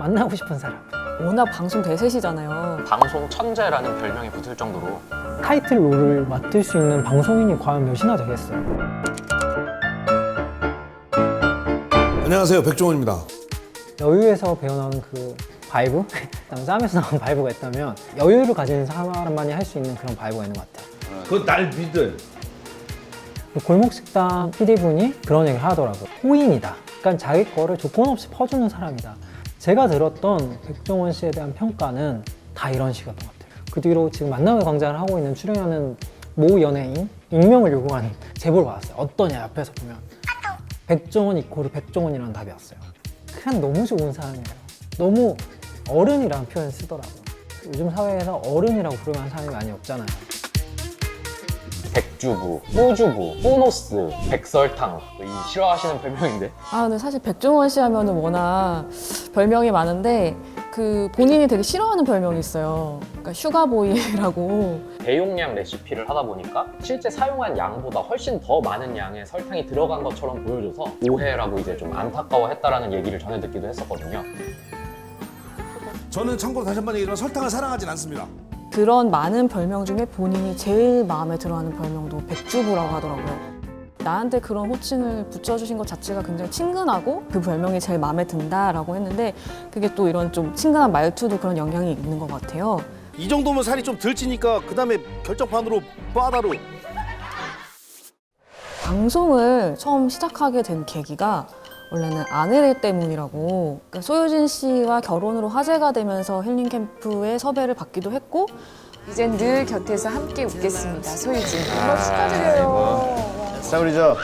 만나고 싶은 사람. 워낙 방송 대세시잖아요. 방송 천재라는 별명이 붙을 정도로 타이틀 롤을 맡을 수 있는 방송인이 과연 몇이나 되겠어요? 안녕하세요, 백종원입니다. 여유에서 배어나오는 그 바이브? 그다음 싸움에서 나온 바이브가 있다면 여유를 가진 사람만이 할 수 있는 그런 바이브가 있는 것 같아요. 그건 날 믿을. 골목식당 PD분이 그런 얘기를 하더라고요. 호인이다. 그러니까 자기 거를 조건 없이 퍼주는 사람이다. 제가 들었던 백종원 씨에 대한 평가는 다 이런 식이었던 것 같아요. 그 뒤로 지금 만남의 광장을 하고 있는 출연하는 모 연예인 익명을 요구하는 제보를 받았어요. 어떠냐 옆에서 보면 백종원 이코르 백종원이라는 답이 왔어요. 그냥 너무 좋은 사람이에요. 너무 어른이라는 표현을 쓰더라고요. 요즘 사회에서 어른이라고 부를 만한 사람이 많이 없잖아요. 백주부, 뽀주부, 뽀노스, 백설탕 이 싫어하시는 별명인데 근데 사실 백종원 씨 하면은 워낙 별명이 많은데 그 본인이 되게 싫어하는 별명이 있어요. 그러니까 슈가보이라고. 대용량 레시피를 하다 보니까 실제 사용한 양보다 훨씬 더 많은 양의 설탕이 들어간 것처럼 보여줘서 오해라고 이제 좀 안타까워했다라는 얘기를 전해 듣기도 했었거든요. 저는 참고로 다시 한번 얘기하면 설탕을 사랑하진 않습니다. 그런 많은 별명 중에 본인이 제일 마음에 들어하는 별명도 백주부라고 하더라고요. 나한테 그런 호칭을 붙여주신 것 자체가 굉장히 친근하고 그 별명이 제일 마음에 든다라고 했는데 그게 또 이런 좀 친근한 말투도 그런 영향이 있는 것 같아요. 이 정도면 살이 좀 덜 찌니까 그 다음에 결정판으로 바다로. 방송을 처음 시작하게 된 계기가 원래는 아내들 때문이라고. 그러니까 소유진 씨와 결혼으로 화제가 되면서 힐링 캠프에 섭외를 받기도 했고 이젠 늘 곁에서 함께 웃겠습니다. 소유진. 싸우리죠.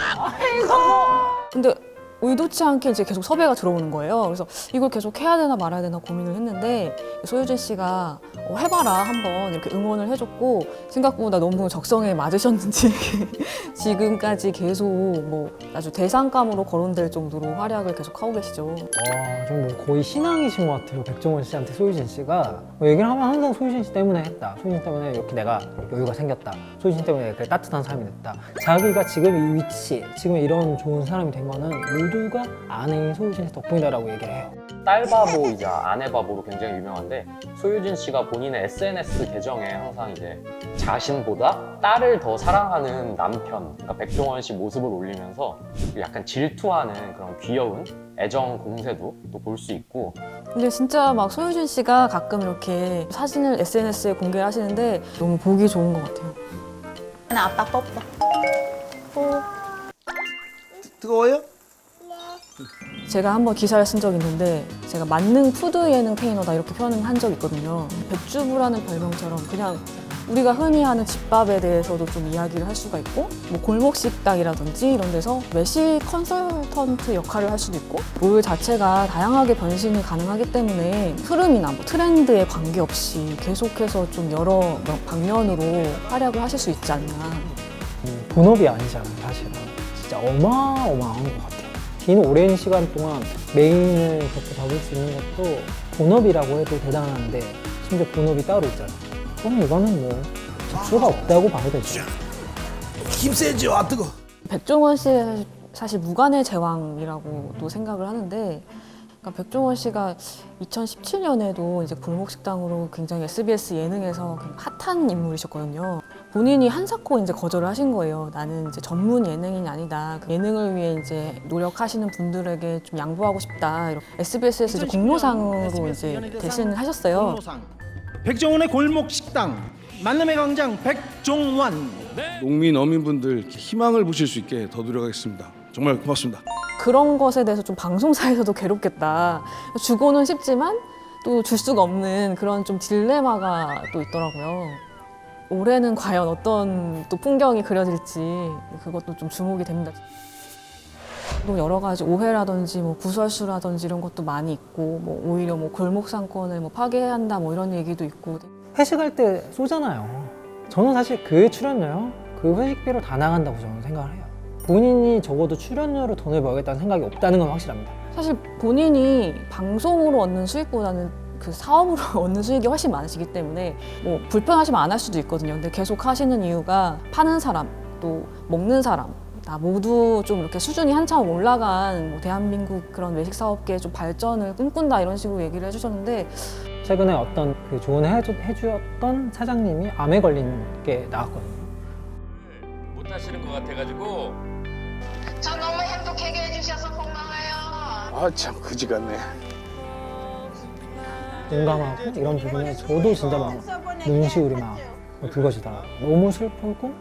근데 의도치 않게 이제 계속 섭외가 들어오는 거예요. 그래서 이걸 계속 해야 되나 말아야 되나 고민을 했는데 소유진 씨가 해봐라 한번 이렇게 응원을 해줬고 생각보다 너무 적성에 맞으셨는지 지금까지 계속 뭐 아주 대상감으로 거론될 정도로 활약을 계속 하고 계시죠. 와, 좀 뭐 거의 신앙이신 것 같아요. 백종원 씨한테 소유진 씨가. 뭐 얘기를 하면 항상 소유진 씨 때문에 했다. 소유진 때문에 이렇게 내가 여유가 생겼다. 소유진 때문에 그래 따뜻한 사람이 됐다. 자기가 지금 이 위치, 지금 이런 좋은 사람이 된 거는 모두가 아내인 소유진 씨 덕분이다라고 얘기를 해요. 딸바보이자 아내바보로 굉장히 유명한데 소유진 씨가 본인의 SNS 계정에 항상 이제 자신보다 딸을 더 사랑하는 남편, 그러니까 백종원 씨 모습을 올리면서 약간 질투하는 그런 귀여운 애정 공세도 또 볼 수 있고. 근데 진짜 막 소유진 씨가 가끔 이렇게 사진을 SNS에 공개를 하시는데 너무 보기 좋은 것 같아요. 하나 아빠 뽀뽀. 뜨거워요? 제가 한번 기사를 쓴 적이 있는데 제가 만능 푸드 예능 테이너다 이렇게 표현을 한 적이 있거든요. 백주부라는 별명처럼 그냥 우리가 흔히 하는 집밥에 대해서도 좀 이야기를 할 수가 있고 뭐 골목식당이라든지 이런 데서 외식 컨설턴트 역할을 할 수도 있고 롤 자체가 다양하게 변신이 가능하기 때문에 흐름이나 뭐 트렌드에 관계없이 계속해서 좀 여러 방면으로 활약을 하실 수 있지 않나. 본업이 아니잖아요, 사실은. 진짜 어마어마한 것 같아요. 긴 오랜 시간 동안 메인을 그렇게 잡을 수 있는 것도 본업이라고 해도 대단한데 심지어 본업이 따로 있잖아요. 그럼 이거는 뭐 적수가 없다고 봐도 되죠. 힘 세죠? 아, 뜨거. 백종원 씨의 사실 무관의 제왕이라고도 생각을 하는데 그러니까 백종원 씨가 2017년에도 이제 골목식당으로 굉장히 SBS 예능에서 핫한 인물이셨거든요. 본인이 한사코 이제 거절을 하신 거예요. 나는 이제 전문 예능인이 아니다. 그 예능을 위해 이제 노력하시는 분들에게 좀 양보하고 싶다. SBS에서 이제 공로상으로 이제 대신을 하셨어요. 백종원의 골목 식당 만남의 광장 백종원. 농민 어민분들 희망을 보실 수 있게 더 노력하겠습니다. 정말 고맙습니다. 그런 것에 대해서 좀 방송사에서도 괴롭겠다. 주고는 싶지만 또 줄 수가 없는 그런 좀 딜레마가 또 있더라고요. 올해는 과연 어떤 또 풍경이 그려질지 그것도 좀 주목이 됩니다. 또 여러 가지 오해라든지 뭐 구설수라든지 이런 것도 많이 있고 뭐 오히려 뭐 골목 상권을 뭐 파괴한다 뭐 이런 얘기도 있고. 회식할 때 쏘잖아요. 저는 사실 그 출연료요, 그 회식비로 다 나간다고 저는 생각을 해요. 본인이 적어도 출연료로 돈을 벌겠다는 생각이 없다는 건 확실합니다. 사실 본인이 방송으로 얻는 수익보다는 그 사업으로 얻는 수익이 훨씬 많으시기 때문에 뭐 불편하시면 안 할 수도 있거든요. 근데 계속 하시는 이유가 파는 사람, 또 먹는 사람 모두 좀 이렇게 수준이 한참 올라간 뭐 대한민국 그런 외식 사업계의 좀 발전을 꿈꾼다 이런 식으로 얘기를 해주셨는데 최근에 어떤 그 조언을 해주었던 사장님이 암에 걸린 게 나왔거든요. 못 하시는 것 같아가지고 저 너무 행복하게 해주셔서 고마워요. 아 참 그지 같네. 공감하고 이런 부분에 저도 진짜 막 눈시울이 막 붉어지더라고요. 너무 슬프고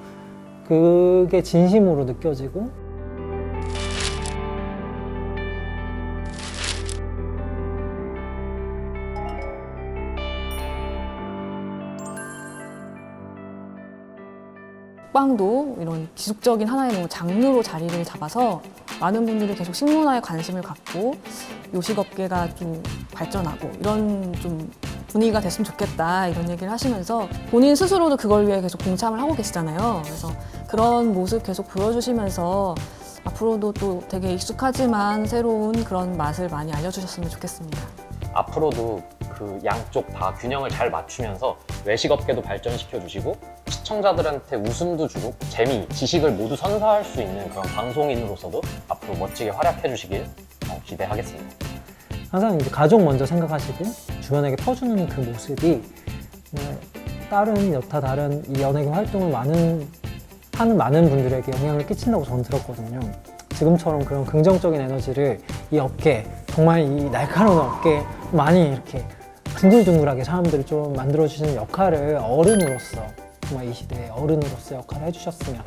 그게 진심으로 느껴지고 먹방도 이런 지속적인 하나의 뭐 장르로 자리를 잡아서 많은 분들이 계속 식문화에 관심을 갖고 요식업계가 좀 발전하고 이런 좀 분위기가 됐으면 좋겠다 이런 얘기를 하시면서 본인 스스로도 그걸 위해 계속 동참을 하고 계시잖아요. 그래서 그런 모습 계속 보여주시면서 앞으로도 또 되게 익숙하지만 새로운 그런 맛을 많이 알려주셨으면 좋겠습니다. 앞으로도 그 양쪽 다 균형을 잘 맞추면서 외식업계도 발전시켜 주시고 시청자들한테 웃음도 주고 재미, 지식을 모두 선사할 수 있는 그런 방송인으로서도 앞으로 멋지게 활약해 주시길 기대하겠습니다. 항상 이제 가족 먼저 생각하시고 주변에게 퍼주는 그 모습이 다른 여타 다른 이 연예계 활동을 하는 많은 분들에게 영향을 끼친다고 저는 들었거든요. 지금처럼 그런 긍정적인 에너지를 이 업계, 정말 이 날카로운 업계에 많이 이렇게 둥글둥글하게 사람들을 좀 만들어주시는 역할을 어른으로서, 정말 이 시대의 어른으로서 역할을 해주셨으면